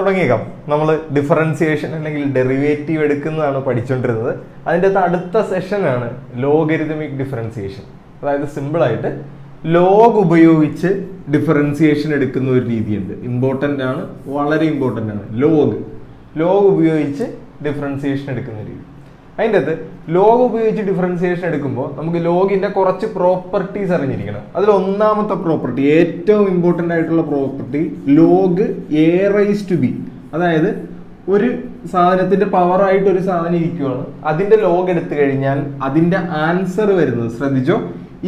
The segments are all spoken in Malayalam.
തുടങ്ങിയേക്കാം. നമ്മൾ ഡിഫറൻസിയേഷൻ അല്ലെങ്കിൽ ഡെറിവേറ്റീവ് എടുക്കുന്നതാണ് പഠിച്ചുകൊണ്ടിരുന്നത്. അതിൻ്റെ അടുത്ത സെഷനാണ് ലോഗരിതമിക് ഡിഫറൻസിയേഷൻ. അതായത് സിമ്പിളായിട്ട് ലോഗ് ഉപയോഗിച്ച് ഡിഫറൻസിയേഷൻ എടുക്കുന്ന ഒരു രീതിയുണ്ട്. ഇമ്പോർട്ടൻ്റ് ആണ്, വളരെ ഇമ്പോർട്ടൻ്റ് ആണ്. ലോഗ് ഉപയോഗിച്ച് ഡിഫറൻസിയേഷൻ എടുക്കുന്ന രീതി. അതിൻ്റെ അകത്ത് ലോഗ് ഉപയോഗിച്ച് ഡിഫറൻസിയേഷൻ എടുക്കുമ്പോൾ നമുക്ക് ലോഗിൻ്റെ കുറച്ച് പ്രോപ്പർട്ടീസ് അറിഞ്ഞിരിക്കണം. അതിൽ ഒന്നാമത്തെ പ്രോപ്പർട്ടി, ഏറ്റവും ഇമ്പോർട്ടൻ്റ് ആയിട്ടുള്ള property, log a raise to b. അതായത് ഒരു സാധനത്തിന്റെ പവറായിട്ട് ഒരു സാധനം ഇരിക്കുകയാണ്, അതിന്റെ ലോഗ് എടുത്തു കഴിഞ്ഞാൽ അതിന്റെ ആൻസർ വരുന്നത്, ശ്രദ്ധിച്ചോ,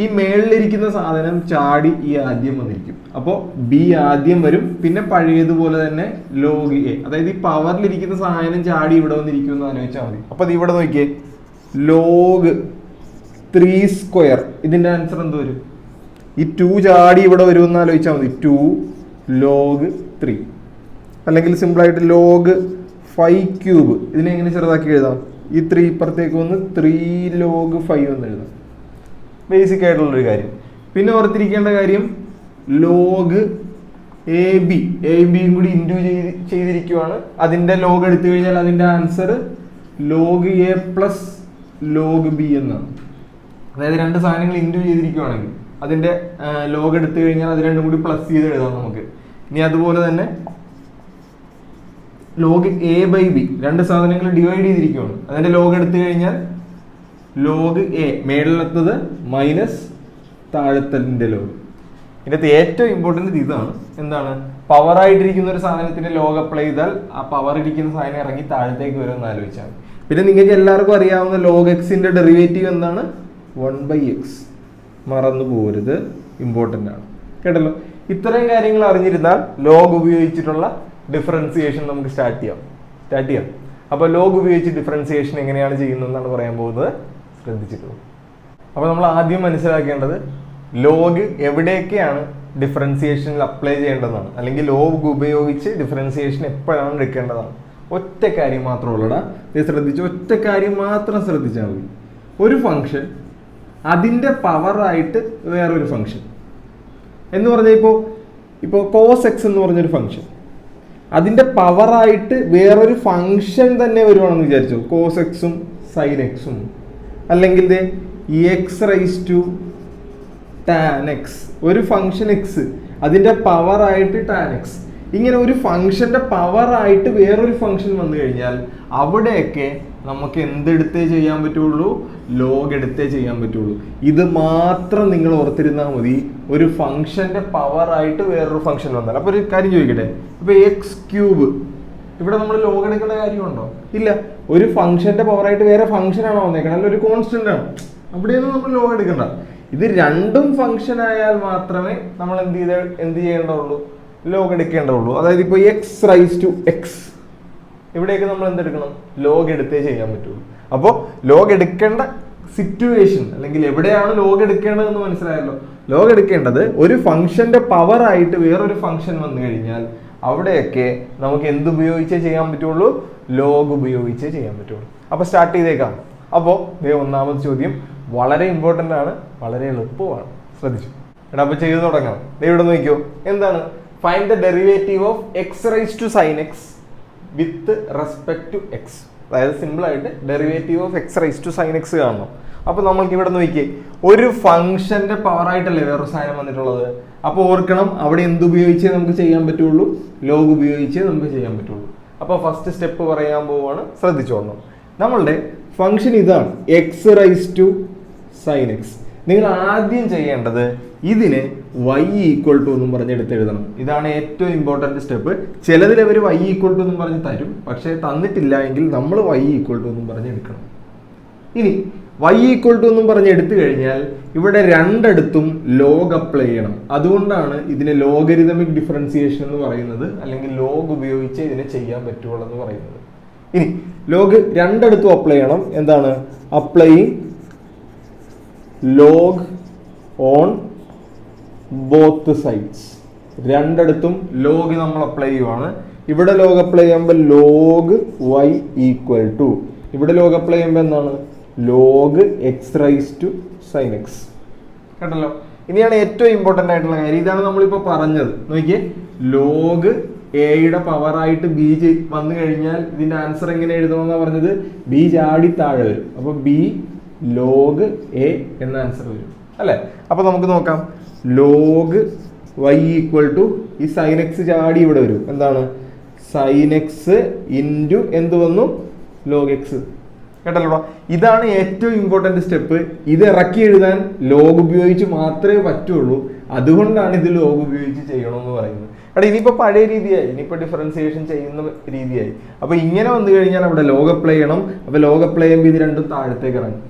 ഈ മേളിലിരിക്കുന്ന സാധനം ചാടി ഈ ആദ്യം വന്നിരിക്കും. അപ്പോൾ ബി ആദ്യം വരും, പിന്നെ പഴയതുപോലെ തന്നെ ലോഗ് എ, അതായത് ഈ പവറിലിരിക്കുന്ന സാധനം ചാടി ഇവിടെ വന്നിരിക്കും എന്ന് ആലോചിച്ചാൽ മതി. അപ്പൊ അത് ഇവിടെ നോക്കിയേ, ലോഗ് 3². ഇതിന്റെ ആൻസർ എന്ത് വരും? ഈ 2 ചാടി ഇവിടെ വരുമെന്ന് ആലോചിച്ചാൽ മതി. 2 ലോഗ് 3. അല്ലെങ്കിൽ സിമ്പിളായിട്ട് ലോഗ് 5³ ഇതിനെ എങ്ങനെ ചെറുതാക്കി എഴുതാം? ഈ 3 ഇപ്പുറത്തേക്ക് വന്ന് 3 ലോഗ് 5 എന്ന് എഴുതാം. ബേസിക് ആയിട്ടുള്ളൊരു കാര്യം. പിന്നെ ഓർത്തിരിക്കേണ്ട കാര്യം, ലോഗ് എയും കൂടി ഇൻറ്റു ചെയ്തിരിക്കുവാണ്. അതിന്റെ ലോഗ് എടുത്തു കഴിഞ്ഞാൽ അതിന്റെ answer log A plus log B എന്നാണ്. അതായത് രണ്ട് സാധനങ്ങൾ ഇൻറ്റു ചെയ്തിരിക്കുവാണെങ്കിൽ അതിന്റെ ലോഗ് എടുത്തു കഴിഞ്ഞാൽ അത് രണ്ടും കൂടി പ്ലസ് ചെയ്ത് എഴുതാം നമുക്ക്. ഇനി അതുപോലെ തന്നെ ലോഗ് എ ബൈ ബി, രണ്ട് സാധനങ്ങൾ ഡിവൈഡ് ചെയ്തിരിക്കുകയാണ്, അതിന്റെ ലോഗ് എടുത്തു കഴിഞ്ഞാൽ ലോഗ് എ, മേളിലെത്തത് മൈനസ് താഴത്തലിന്റെ ലോഗ്. ഇതിനകത്ത് ഏറ്റവും ഇമ്പോർട്ടൻ്റ് ഇതാണ്, എന്താണ്, പവറായിട്ടിരിക്കുന്ന ഒരു സാധനത്തിന്റെ ലോഗ് അപ്ലൈ ചെയ്താൽ ആ പവർ ഇരിക്കുന്ന സാധനം ഇറങ്ങി താഴത്തേക്ക് വരുമെന്ന് ആലോചിച്ചാൽ. പിന്നെ നിങ്ങൾക്ക് എല്ലാവർക്കും അറിയാവുന്ന ലോഗ് എക്സിന്റെ ഡെറിവേറ്റീവ് എന്താണ്? 1/x. മറന്നു പോകരുത്, ഇമ്പോർട്ടൻ്റ് ആണ്, കേട്ടല്ലോ. ഇത്രയും കാര്യങ്ങൾ അറിഞ്ഞിരുന്നാൽ ലോഗ് ഉപയോഗിച്ചിട്ടുള്ള ഡിഫറൻസിയേഷൻ നമുക്ക് സ്റ്റാർട്ട് ചെയ്യാം. അപ്പോൾ ലോഗ് ഉപയോഗിച്ച് ഡിഫറൻസിയേഷൻ എങ്ങനെയാണ് ചെയ്യുന്നതെന്നാണ് പറയാൻ പോകുന്നത്. ശ്രദ്ധിച്ചിട്ടുള്ളൂ. അപ്പോൾ നമ്മൾ ആദ്യം മനസ്സിലാക്കേണ്ടത് ലോഗ് എവിടെയൊക്കെയാണ് ഡിഫറൻസിയേഷനിൽ അപ്ലൈ ചെയ്യേണ്ടതാണ്, അല്ലെങ്കിൽ ലോഗ് ഉപയോഗിച്ച് ഡിഫറൻസിയേഷൻ എപ്പോഴാണ് എടുക്കേണ്ടതാണ്. ഒറ്റ കാര്യം മാത്രമേ ഉള്ളടാ, ഇത് ശ്രദ്ധിച്ചു, ഒറ്റ കാര്യം മാത്രം ശ്രദ്ധിച്ചാൽ മതി. ഒരു ഫംഗ്ഷൻ അതിൻ്റെ പവറായിട്ട് വേറൊരു ഫംഗ്ഷൻ എന്ന് പറഞ്ഞാൽ ഇപ്പോൾ കോസ് എക്സ് എന്ന് പറഞ്ഞൊരു ഫംഗ്ഷൻ, അതിൻ്റെ പവറായിട്ട് വേറൊരു ഫംഗ്ഷൻ തന്നെ വരുവാണെന്ന് വിചാരിച്ചു, കോസ് എക്സും സൈൻ എക്സും, അല്ലെങ്കിൽ x raise to tan x, ഒരു ഫംഗ്ഷൻ എക്സ് അതിൻ്റെ പവറായിട്ട് ടാൻ എക്സ്. ഇങ്ങനെ ഒരു ഫംഗ്ഷന്റെ പവറായിട്ട് വേറൊരു ഫംഗ്ഷൻ വന്നു കഴിഞ്ഞാൽ അവിടെയൊക്കെ നമുക്ക് എന്തെടുത്തേ ചെയ്യാൻ പറ്റുള്ളൂ? ലോഗ് എടുത്തേ ചെയ്യാൻ പറ്റുള്ളൂ. ഇത് മാത്രം നിങ്ങൾ ഓർത്തിരുന്നാൽ മതി. ഒരു ഫംഗ്ഷന്റെ പവറായിട്ട് വേറൊരു ഫംഗ്ഷൻ വന്നാൽ. അപ്പൊ ഒരു കാര്യം ചോദിക്കട്ടെ, ഇപ്പൊ x³ ഇവിടെ നമ്മൾ ലോഗ് എടുക്കേണ്ട കാര്യമുണ്ടോ? ഇല്ല. ഒരു ഫംഗ്ഷന്റെ പവറായിട്ട് വേറെ ഫംഗ്ഷൻ ആണോ വന്നേക്കണം, അല്ല ഒരു കോൺസ്റ്റന്റ് ആണ്, അവിടെയൊന്നും നമ്മൾ ലോഗ് എടുക്കണ്ട. ഇത് രണ്ടും ഫംഗ്ഷൻ ആയാൽ മാത്രമേ നമ്മൾ എന്ത് ചെയ്യേണ്ടതുള്ളൂ? ലോഗ് എടുക്കേണ്ടതുള്ളൂ. അതായത് ഇപ്പോൾ എക്സ് റൈസ് ടു എക്സ്, ഇവിടെയൊക്കെ നമ്മൾ എന്തെടുക്കണം? ലോഗ് എടുത്തേ ചെയ്യാൻ പറ്റുള്ളൂ. അപ്പോൾ ലോഗ് എടുക്കേണ്ട സിറ്റുവേഷൻ, അല്ലെങ്കിൽ എവിടെയാണ് ലോഗ് എടുക്കേണ്ടതെന്ന് മനസ്സിലായല്ലോ. ലോഗ് എടുക്കേണ്ടത് ഒരു ഫംഗ്ഷന്റെ പവറായിട്ട് വേറൊരു ഫംഗ്ഷൻ വന്നു കഴിഞ്ഞാൽ അവിടെയൊക്കെ നമുക്ക് എന്തുപയോഗിച്ചേ ചെയ്യാൻ പറ്റുള്ളൂ? ലോഗ് ഉപയോഗിച്ചേ ചെയ്യാൻ പറ്റുള്ളൂ. അപ്പോൾ സ്റ്റാർട്ട് ചെയ്തേക്കാം. അപ്പോൾ ഒന്നാമത്തെ ചോദ്യം വളരെ ഇമ്പോർട്ടൻ്റ് ആണ്, വളരെ എളുപ്പമാണ്, ശ്രദ്ധിച്ചു. എടാ അപ്പോൾ ചെയ്തു തുടങ്ങാം. ഇവിടെ നോക്കിയോ, എന്താണ്? Find the derivative of x raise to sine x with respect to x. അതായത് സിമ്പിൾ ആയിട്ട് derivative of x raise to sine x കാണണം. അപ്പോൾ നമ്മൾക്ക് ഇവിടെ നോക്കിയേ, ഒരു ഫംഗ്ഷന്റെ പവറായിട്ടല്ലേ വേറൊരു സാധനം വന്നിട്ടുള്ളത്. അപ്പോൾ ഓർക്കണം, അവിടെ എന്തുപയോഗിച്ചേ നമുക്ക് ചെയ്യാൻ പറ്റുള്ളൂ? ലോഗ് ഉപയോഗിച്ചേ നമുക്ക് ചെയ്യാൻ പറ്റുള്ളൂ. അപ്പോൾ ഫസ്റ്റ് സ്റ്റെപ്പ് പറയാൻ പോവുകയാണ്, ശ്രദ്ധിച്ചോളണം. നമ്മളുടെ ഫംഗ്ഷൻ ഇതാണ്, x raise to sine x. നിങ്ങൾ ആദ്യം ചെയ്യേണ്ടത് ഇതിനെ y = എന്നും പറഞ്ഞ് എടുത്തെഴുതണം. ഇതാണ് ഏറ്റവും ഇമ്പോർട്ടൻറ്റ് സ്റ്റെപ്പ്. ചിലതിൽ അവർ y = എന്നും പറഞ്ഞ് തരും, പക്ഷേ തന്നിട്ടില്ല എങ്കിൽ നമ്മൾ y = എന്നും പറഞ്ഞ് എടുക്കണം. ഇനി y = എന്നും പറഞ്ഞ് എടുത്തു കഴിഞ്ഞാൽ ഇവിടെ രണ്ടിടത്തും ലോഗ് അപ്ലൈ ചെയ്യണം. അതുകൊണ്ടാണ് ഇതിനെ ലോഗരിതമിക് ഡിഫറൻസിയേഷൻ എന്ന് പറയുന്നത്, അല്ലെങ്കിൽ ലോഗ് ഉപയോഗിച്ച് ഇതിനെ ചെയ്യാൻ പറ്റുള്ളൂ എന്ന് പറയുന്നത്. ഇനി ലോഗ് രണ്ടിടത്തും അപ്ലൈ ചെയ്യണം. എന്താണ്? Applying log on both sides. രണ്ടിടത്തും ലോഗ് നമ്മൾ അപ്ലൈ ചെയ്യുവാണ്. ഇവിടെ ലോഗ് അപ്ലൈ ചെയ്യുമ്പോൾ ലോഗ് y = ഇവിടെ ലോഗ് അപ്ലൈ ചെയ്യുമ്പോൾ എന്താണ്? Log x raise to sine x. കേട്ടല്ലോ. ഇനിയാണ് ഏറ്റവും ഇമ്പോർട്ടൻ്റ് ആയിട്ടുള്ള കാര്യം. ഇതാണ് നമ്മളിപ്പോൾ പറഞ്ഞത്. നോക്കിയേ, ലോഗ് എയുടെ പവറായിട്ട് ബി വന്നു കഴിഞ്ഞാൽ ഇതിന്റെ ആൻസർ എങ്ങനെ എഴുതണമെന്നാണ് പറഞ്ഞത്? ബി ചാടി താഴെ വരും. അപ്പൊ ബി ലോഗ് എ എന്ന ആൻസർ വരും അല്ലെ? അപ്പൊ നമുക്ക് നോക്കാം. ലോഗ് വൈ ഈക്വൽ ടു ഈ സൈൻ എക്സ് ചാടി ഇവിടെ വരും. എന്താണ്? സൈൻ എക്സ് ഇൻറ്റു എന്ത് വന്നു? Log X. കേട്ടല്ലോ? ഇതാണ് ഏറ്റവും ഇമ്പോർട്ടന്റ് സ്റ്റെപ്പ്. ഇത് ഇറക്കി എഴുതാൻ ലോഗ് ഉപയോഗിച്ച് മാത്രമേ പറ്റുള്ളൂ. അതുകൊണ്ടാണ് ഇത് ലോഗ് ഉപയോഗിച്ച് ചെയ്യണമെന്ന് പറയുന്നത്. എടാ ഇനിയിപ്പോൾ പഴയ രീതിയായി, ഇനിയിപ്പോൾ ഡിഫറൻസിയേഷൻ ചെയ്യുന്ന രീതിയായി. അപ്പൊ ഇങ്ങനെ വന്നു കഴിഞ്ഞാൽ അവിടെ ലോഗ് അപ്ലൈ ചെയ്യണം. അപ്പൊ ലോഗ് അപ്ലൈ ചെയ്യുമ്പോൾ ഇത് രണ്ടും താഴത്തേക്ക് ഇറങ്ങും.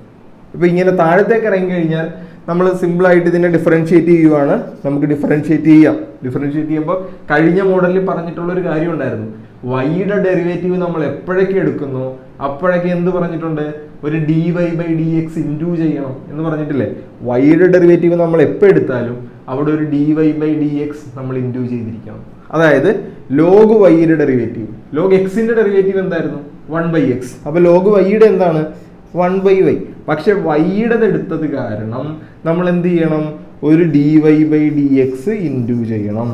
ഇപ്പൊ ഇങ്ങനെ താഴത്തേക്ക് ഇറങ്ങി കഴിഞ്ഞാൽ നമ്മൾ സിമ്പിൾ ആയിട്ട് ഇതിനെ ഡിഫറൻഷിയേറ്റ് ചെയ്യുവാണ്. നമുക്ക് ഡിഫറൻഷിയേറ്റ് ചെയ്യാം. ഡിഫറൻഷിയേറ്റ് ചെയ്യുമ്പോൾ കഴിഞ്ഞ മോഡലിൽ പറഞ്ഞിട്ടുള്ള ഒരു കാര്യം ഉണ്ടായിരുന്നു. വൈയുടെ ഡെറിവേറ്റീവ് നമ്മൾ എപ്പോഴൊക്കെ എടുക്കുന്നു അപ്പോഴൊക്കെ എന്ത് പറഞ്ഞിട്ടുണ്ട്? ഒരു d y by d x into ചെയ്യണം എന്ന് പറഞ്ഞിട്ടില്ലേ? വൈയുടെ ഡെറിവേറ്റീവ് നമ്മൾ എപ്പോൾ എടുത്താലും അവിടെ ഒരു d y by d x നമ്മൾ ഇൻറ്റു ചെയ്തിരിക്കണം. അതായത് ലോഗ് വൈയുടെ ഡെറിവേറ്റീവ്, ലോഗ് എക്സിന്റെ ഡെറിവേറ്റീവ് എന്തായിരുന്നു? 1/x. അപ്പൊ ലോഗ് വൈയുടെ എന്താണ്? 1/y. പക്ഷെ വൈയുടേത് എടുത്തത് കാരണം നമ്മൾ എന്ത് ചെയ്യണം? ഒരു d y by d x into ചെയ്യണം.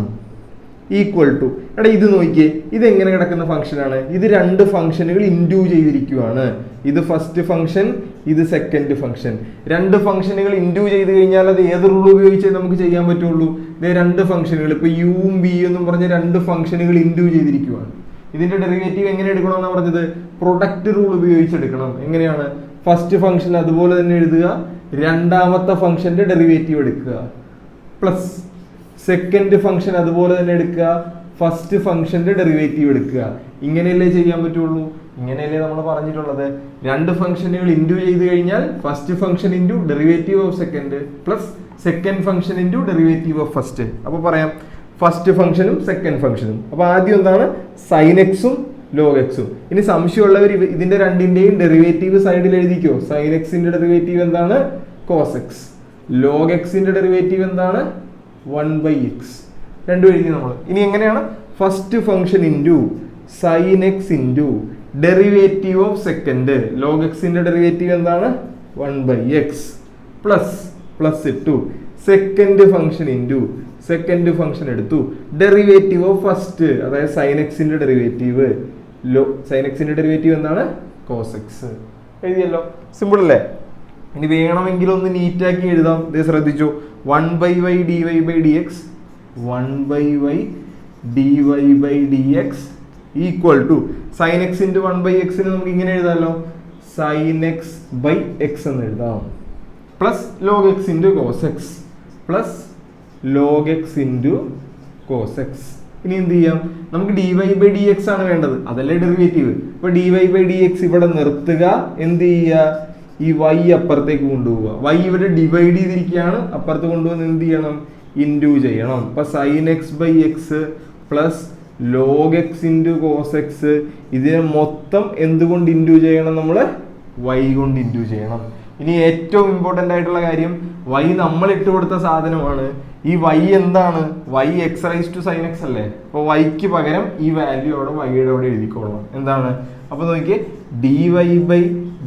ഈക്വൽ ടു, എടാ ഇത് നോക്കിയേ, ഇത് എങ്ങനെ കിടക്കുന്ന ഫംഗ്ഷനാണ്? ഇത് രണ്ട് ഫംഗ്ഷനുകൾ ഇൻറ്റു ചെയ്തിരിക്കുവാണ്. ഇത് ഫസ്റ്റ് ഫംഗ്ഷൻ, ഇത് സെക്കൻഡ് ഫംഗ്ഷൻ. രണ്ട് ഫംഗ്ഷനുകൾ ഇൻറ്റു ചെയ്ത് കഴിഞ്ഞാൽ അത് ഏത് റൂൾ ഉപയോഗിച്ചേ നമുക്ക് ചെയ്യാൻ പറ്റുള്ളൂ? ഇത് രണ്ട് ഫംഗ്ഷനുകൾ, ഇപ്പൊ യും ബി എന്നും പറഞ്ഞ രണ്ട് ഫംഗ്ഷനുകൾ ഇൻറ്റു ചെയ്തിരിക്കുവാണ്. ഇതിന്റെ ഡെറിവേറ്റീവ് എങ്ങനെ എടുക്കണമെന്നാണ് പറഞ്ഞത്? പ്രൊഡക്റ്റ് റൂൾ ഉപയോഗിച്ചെടുക്കണം. എങ്ങനെയാണ്? ഫസ്റ്റ് ഫംഗ്ഷൻ അതുപോലെ തന്നെ എഴുതുക, രണ്ടാമത്തെ ഫംഗ്ഷന്റെ ഡെറിവേറ്റീവ് എടുക്കുക, പ്ലസ് സെക്കൻഡ് ഫംഗ്ഷൻ അതുപോലെ തന്നെ എടുക്കുക, ഫസ്റ്റ് ഫംഗ്ഷന്റെ ഡെറിവേറ്റീവ് എടുക്കുക. ഇങ്ങനെയല്ലേ ചെയ്യാൻ പറ്റുള്ളൂ? ഇങ്ങനെയല്ലേ നമ്മൾ പറഞ്ഞിട്ടുള്ളത്? രണ്ട് ഫംഗ്ഷനുകൾ ഇൻറ്റു ചെയ്ത് കഴിഞ്ഞാൽ first function into derivative of second plus second function into derivative of first. അപ്പൊ പറയാം ഫസ്റ്റ് ഫംഗ്ഷനും സെക്കൻഡ് ഫംഗ്ഷനും. അപ്പൊ ആദ്യം എന്താണ്? സൈൻ എക്സും ലോഗ് എക്സും. ഇനി സംശയമുള്ളവർ ഇതിന്റെ രണ്ടിന്റെയും ഡെറിവേറ്റീവ് സൈഡിൽ എഴുതിക്കോ. സൈൻ എക്സിന്റെ ഡെറിവേറ്റീവ് എന്താണ്? Cos x. ലോഗ് എക്സിന്റെ ഡെറിവേറ്റീവ് എന്താണ്? 1/x. രണ്ടും എഴുതി നമ്മൾ. ഇനി എങ്ങനെയാണ്? First function into sine x into derivative of second. Log എക്സിന്റെ ഡെറിവേറ്റീവ് എന്താണ്? 1/x പ്ലസ് ഇട്ടു second function into second function എടുത്തു ഡെറിവേറ്റീവ് ഓഫ് ഫസ്റ്റ്, അതായത് സൈൻ എക്സിന്റെ ഡെറിവേറ്റീവ്. സൈൻ എക്സിന്റെ ഡെറിവേറ്റീവ് എന്താണ്? Cos x. എഴുതിയല്ലോ? സിമ്പിൾ അല്ലേ? ഇനി വേണമെങ്കിൽ ഒന്ന് നീറ്റാക്കി എഴുതാം. ഇത് ശ്രദ്ധിച്ചു. 1/y dy by dx 1/y dy by dx equal to sine x into 1/x നമുക്ക് ഇങ്ങനെ എഴുതാമല്ലോ, സൈൻ എക്സ് ബൈ എക്സ് എന്ന് എഴുതാം, plus log x into cos x plus log x into cos x. ഇനി എന്ത് ചെയ്യാം? നമുക്ക് dy by dx ആണ് വേണ്ടത്, അതല്ലേ ഡെറിവേറ്റീവ്. ഇപ്പൊ dy by dx ഇവിടെ നിർത്തുക. എന്ത് ചെയ്യുക? ഈ y അപ്പുറത്തേക്ക് കൊണ്ടുപോവുക. y ഇവിടെ ഡിവൈഡ് ചെയ്തിരിക്കുകയാണ്, അപ്പുറത്ത് കൊണ്ടുവന്ന് എന്ത് ചെയ്യണം? ഇൻറ്റു ചെയ്യണം. അപ്പൊ sine x by x plus log x into cos x. ഇതിനെ മൊത്തം എന്തുകൊണ്ട് ഇൻറ്റു ചെയ്യണം? നമ്മൾ y കൊണ്ട് ഇൻറ്റു ചെയ്യണം. ഇനി ഏറ്റവും ഇമ്പോർട്ടൻ്റ് ആയിട്ടുള്ള കാര്യം, y നമ്മൾ ഇട്ട് കൊടുത്ത സാധനമാണ്. ഈ y എന്താണ്? y x raise to sine x അല്ലേ? അപ്പൊ yക്ക് പകരം ഈ വാല്യൂ അവിടെ y-യുടെ അവിടെ എഴുതിക്കോളാം. എന്താണ്? അപ്പൊ നോക്കിയേ, dy by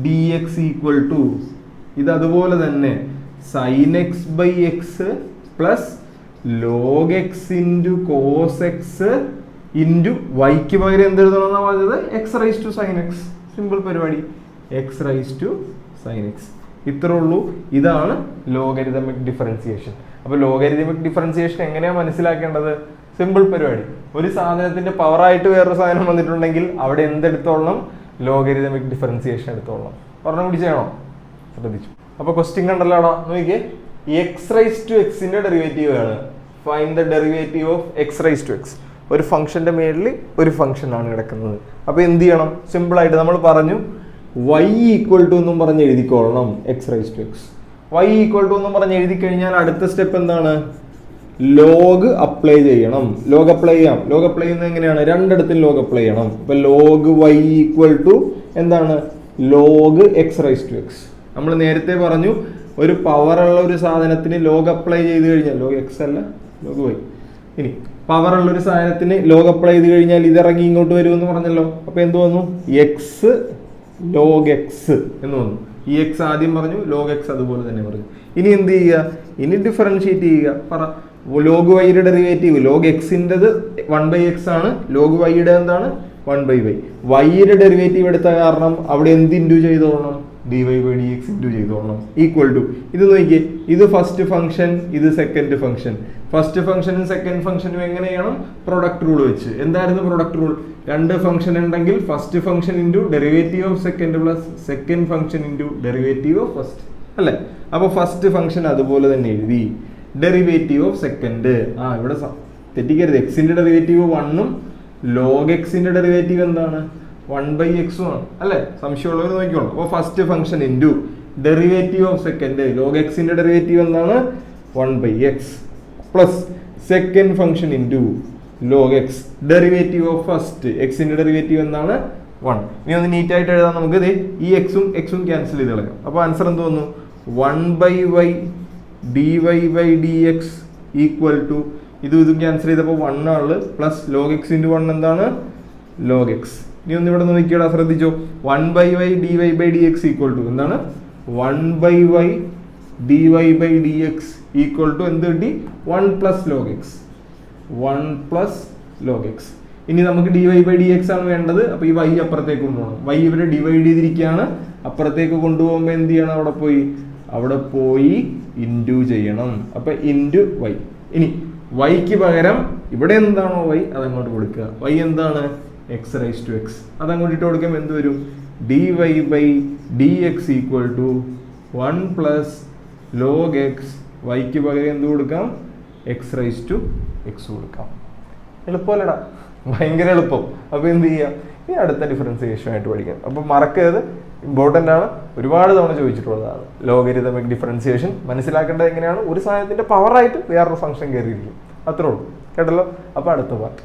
d x equal to ഇത് അതുപോലെ തന്നെ sine x by x plus log x into cos x into വൈക്ക് പകരം എന്ത് എഴുതണമെന്നാണ് പറഞ്ഞത്? X raise to sine x. Simple പരിപാടി, x raise to sine x. ഇത്രേ ഉള്ളൂ. ഇതാണ് ലോഗരിതമിക് ഡിഫറൻസിയേഷൻ. അപ്പൊ ലോഗരിതമിക് ഡിഫറൻസിയേഷൻ എങ്ങനെയാണ് മനസ്സിലാക്കേണ്ടത്? സിമ്പിൾ പരിപാടി. ഒരു സാധനത്തിന്റെ പവറായിട്ട് വേറൊരു സാധനം വന്നിട്ടുണ്ടെങ്കിൽ അവിടെ എന്തെടുത്തോളണം? Logarithmic differentiation എടുത്തോളണം. പറഞ്ഞു കൂടി ചെയ്യണോ? ശ്രദ്ധിച്ചു. അപ്പൊ ക്വസ്റ്റ്യൻ കണ്ടല്ലോടാ, നോക്കിയേ, എക്സ് റൈസ് ടു എക്സിന്റെ ഡെറിവേറ്റീവ് ആണ്. Find the derivative of x raise to x. ഒരു ഫംഗ്ഷന്റെ മേളിൽ ഒരു ഫംഗ്ഷൻ ആണ് കിടക്കുന്നത്. അപ്പൊ എന്ത് ചെയ്യണം? സിമ്പിൾ ആയിട്ട് നമ്മൾ പറഞ്ഞു, y ഈക്വൽ ടു എന്നും പറഞ്ഞ് എഴുതിക്കോളണം x raise to x. y equal to എന്നും പറഞ്ഞ് എഴുതി കഴിഞ്ഞാൽ അടുത്ത സ്റ്റെപ്പ് എന്താണ്? ലോഗ് അപ്ലൈ ചെയ്യണം. ലോഗ് അപ്ലൈ ചെയ്യാം. ലോഗ് അപ്ലൈ ചെയ്യുന്നത് എങ്ങനെയാണ്? രണ്ടിടത്തും ലോഗ് അപ്ലൈ ചെയ്യണം. ഇപ്പൊ ലോഗ് y ഈക്വൽ ടു എന്താണ്? Log x raise to x. നമ്മൾ നേരത്തെ പറഞ്ഞു, ഒരു പവറുള്ള ഒരു സാധനത്തിന് ലോഗ് അപ്ലൈ ചെയ്ത് കഴിഞ്ഞാൽ, ലോഗ് എക്സ് അല്ല ലോഗ് y, ഇനി പവറുള്ള ഒരു സാധനത്തിന് ലോഗ് അപ്ലൈ ചെയ്ത് കഴിഞ്ഞാൽ ഇതിറങ്ങി ഇങ്ങോട്ട് വരുമെന്ന് പറഞ്ഞല്ലോ. അപ്പൊ എന്ത് വന്നു? എക്സ് ലോഗ് എക്സ് എന്ന് വന്നു. ഈ എക്സ് ആദ്യം പറഞ്ഞു, ലോഗ് എക്സ് അതുപോലെ തന്നെ പറഞ്ഞു. ഇനി എന്ത് ചെയ്യുക? ഇനി ഡിഫറൻഷിയേറ്റ് ചെയ്യുക. പറ, ലോഗ് വൈയുടെ ഡെറിവേറ്റീവ് ലോഗ് എക്സിൻ്റെത് 1/x ആണ്, ലോഗ് വൈയുടെ എന്താണ് 1/y. വൈയുടെ ഡെറിവേറ്റീവ് എടുത്ത കാരണം അവിടെ എന്ത് ഇൻറ്റു ചെയ്തോളണം, dy/dx ഇൻറ്റു ചെയ്തോളണം. ഈക്വൽ ടു ഇത് നോക്കിയേ, ഇത് ഫസ്റ്റ് ഫംഗ്ഷൻ, ഇത് സെക്കൻഡ് ഫംഗ്ഷൻ. ഫസ്റ്റ് ഫംഗ്ഷനും സെക്കൻഡ് ഫംഗ്ഷനും എങ്ങനെ ചെയ്യണം, പ്രൊഡക്റ്റ് റൂൾ വെച്ച്. എന്തായിരുന്നു പ്രൊഡക്റ്റ് റൂൾ? രണ്ട് ഫംഗ്ഷൻ ഉണ്ടെങ്കിൽ first function into derivative of second plus second function into derivative of first അല്ലേ. അപ്പോൾ ഫസ്റ്റ് ഫംഗ്ഷൻ അതുപോലെ തന്നെ എഴുതി, ഡെറിവേറ്റീവ് ഓഫ് സെക്കൻഡ്. ഇവിടെ തെറ്റിക്കരുത്, എക്സിന്റെ ഡെറിവേറ്റീവ് 1ഉം ലോഗ് എക്സിന്റെ ഡെറിവേറ്റീവ് എന്താണ് 1/x ആണ് അല്ലേ. സംശയമുള്ളവർ നോക്കിക്കോളൂ. അപ്പോൾ first function into derivative of second, log എക്സിന്റെ ഡെറിവേറ്റീവ് എന്താണ് 1/x plus second function into log X derivative of first, എക്സിന്റെ ഡെറിവേറ്റീവ് എന്താണ് 1. ഇനി ഒന്ന് നീറ്റ് ആയിട്ട് എഴുതാം നമുക്ക്. ഇത് ഈ എക്സും ക്യാൻസൽ ചെയ്ത് കളയാം. അപ്പോൾ ആൻസർ എന്ത് വന്നു, 1/y dy/dx ഈക്വൽ ടു ഇതും ക്യാൻസൽ ചെയ്തപ്പോൾ 1 ആണ് പ്ലസ് ലോഗ് എക്സ് ഇൻറ്റു 1 എന്താണ് ലോഗ് എക്സ്. ഇനി ഒന്ന് ഇവിടെ നോക്കിയോടാ, ശ്രദ്ധിച്ചോ. 1/y dy/dx ഈക്വൽ ടു എന്താണ് 1/y dy/dx ഈക്വൽ ടു എന്ത് കിട്ടി, 1 plus log X, 1 plus log X. ഇനി നമുക്ക് dy/dx ആണ് വേണ്ടത്. അപ്പോൾ ഈ y അപ്പുറത്തേക്ക് കൊണ്ടുപോകണം. y ഇവരെ ഡിവൈഡ് ചെയ്തിരിക്കുകയാണ്, അപ്പുറത്തേക്ക് കൊണ്ടുപോകുമ്പോൾ എന്ത് ചെയ്യണം, അവിടെ പോയി ഇൻറ്റു ചെയ്യണം. അപ്പോൾ ഇൻറ്റു y. ഇനി വൈക്ക് പകരം ഇവിടെ എന്താണോ y അതങ്ങോട്ട് കൊടുക്കുക. y എന്താണ് x⁻x, അതങ്ങോട്ട് ഇട്ട് കൊടുക്കുമ്പോൾ എന്ത് വരും, dy/dx equal to 1 plus log x. വൈക്ക് പകരം എന്ത് കൊടുക്കാം, x⁻x കൊടുക്കാം. എളുപ്പമല്ലടാ, ഭയങ്കര എളുപ്പം. അപ്പോൾ എന്ത് ചെയ്യാം, ഈ അടുത്ത ഡിഫറൻസിയേഷൻ ആയിട്ട് പഠിക്കാം. അപ്പം മറക്കരുത്, ഇമ്പോർട്ടൻ്റ് ആണ്, ഒരുപാട് തവണ ചോദിച്ചിട്ടുള്ളതാണ്. ലോഗരിതമിക് ഡിഫറൻസിയേഷൻ മനസ്സിലാക്കേണ്ടത് എങ്ങനെയാണ്, ഒരു സാധനത്തിൻ്റെ പവറായിട്ട് വേറൊരു ഫംഗ്ഷൻ കയറിയിരിക്കും, അത്രേ ഉള്ളൂ. കേട്ടല്ലോ. അപ്പോൾ അടുത്ത പാർട്ട്.